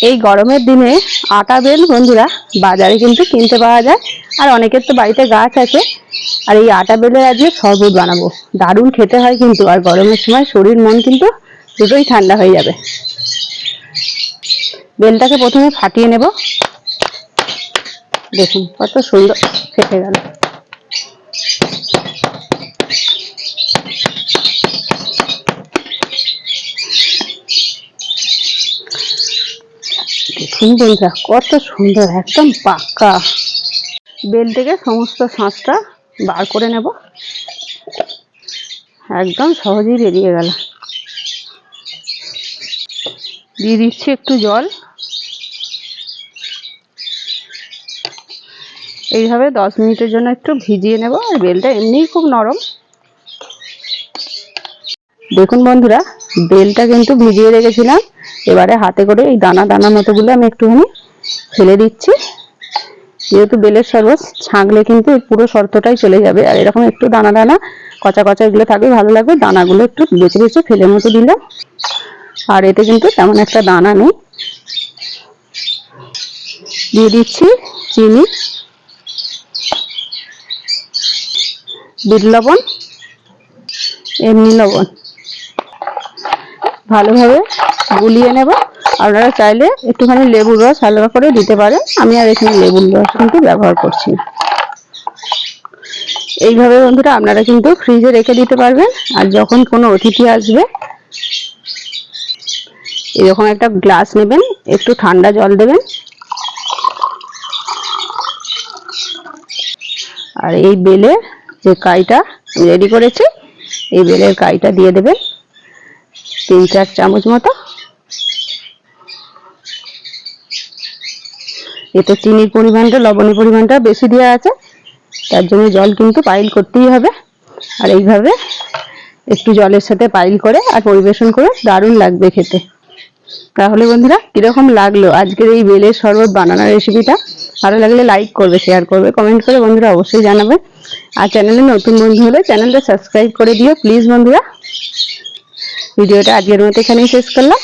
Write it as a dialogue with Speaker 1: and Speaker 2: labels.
Speaker 1: এই গরমের দিনে আটা বেল বন্ধুরা বাজারে কিন্তু কিনতে পাওয়া যায়, আর অনেকের তো বাড়িতে গাছ আছে। আর এই আটা বেলের আজকে শরবত বানাবো, দারুণ খেতে হয় কিন্তু, আর গরমের সময় শরীর মন কিন্তু দুটোই ঠান্ডা হয়ে যাবে। বেলটাকে প্রথমে ফাটিয়ে নেব, দেখুন কত সুন্দর ফেটে গেল। দেখুন বন্ধুরা কত সুন্দর, একদম পাক্কা। বেল থেকে সমস্ত শাঁসটা বার করে নেব, একদম সহজেই বেরিয়ে গেল। দিয়ে দিচ্ছি একটু জল, এইভাবে 10 মিনিটের জন্য একটু ভিজিয়ে নেব। আর বেলটা এমনিই খুব নরম। দেখুন বন্ধুরা বেলটা কিন্তু ভিজিয়ে রেখেছিলাম, এবারে হাতে করে এই দানা দানা মতোগুলো আমি একটুখানি ফেলে দিচ্ছি। যেহেতু বেলের শরবত ছাঁকলে কিন্তু পুরো শর্তটাই চলে যাবে, আর এরকম একটু দানা দানা কচা কচা এগুলো থাকবে, ভালো লাগবে। দানাগুলো একটু বেছে বেছে ফেলে মতো দিলাম, আর এতে কিন্তু তেমন একটা দানা নেই। দিয়ে দিচ্ছি চিনি, বিট লবণ, এমনি লবণ, ভালোভাবে গুলিয়ে নেব। আপনারা চাইলে একটুখানি লেবুর রস হালকা করে দিতে পারেন, আমি আর এখানে লেবুর রস কিন্তু ব্যবহার করছি। এইভাবে বন্ধুরা আপনারা কিন্তু ফ্রিজে রেখে দিতে পারবেন, আর যখন কোনো অতিথি আসবে এরকম একটা গ্লাস নেবেন, একটু ঠান্ডা জল দেবেন, আর এই বেলের যে কাইটা রেডি করেছি এই বেলের কাইটা দিয়ে দেবেন 3-4 চামচ মতো। এতে চিনির পরিমাণটা, লবণের পরিমাণটা বেশি দেওয়া আছে, তার জন্য জল কিন্তু পাইল করতেই হবে। আর এইভাবে একটু জলের সাথে পাইল করে আর পরিবেশন করে দারুণ লাগবে খেতে। তাহলে বন্ধুরা কিরকম লাগলো আজকের এই বেলের শরবত বানানোর রেসিপিটা? ভালো লাগলে লাইক করবে, শেয়ার করবে, কমেন্ট করে বন্ধুরা অবশ্যই জানাবে। আর চ্যানেলে নতুন বন্ধু হলে চ্যানেলটা সাবস্ক্রাইব করে দিও প্লিজ বন্ধুরা। ভিডিওটা আজকের মতো এখানেই শেষ করলাম।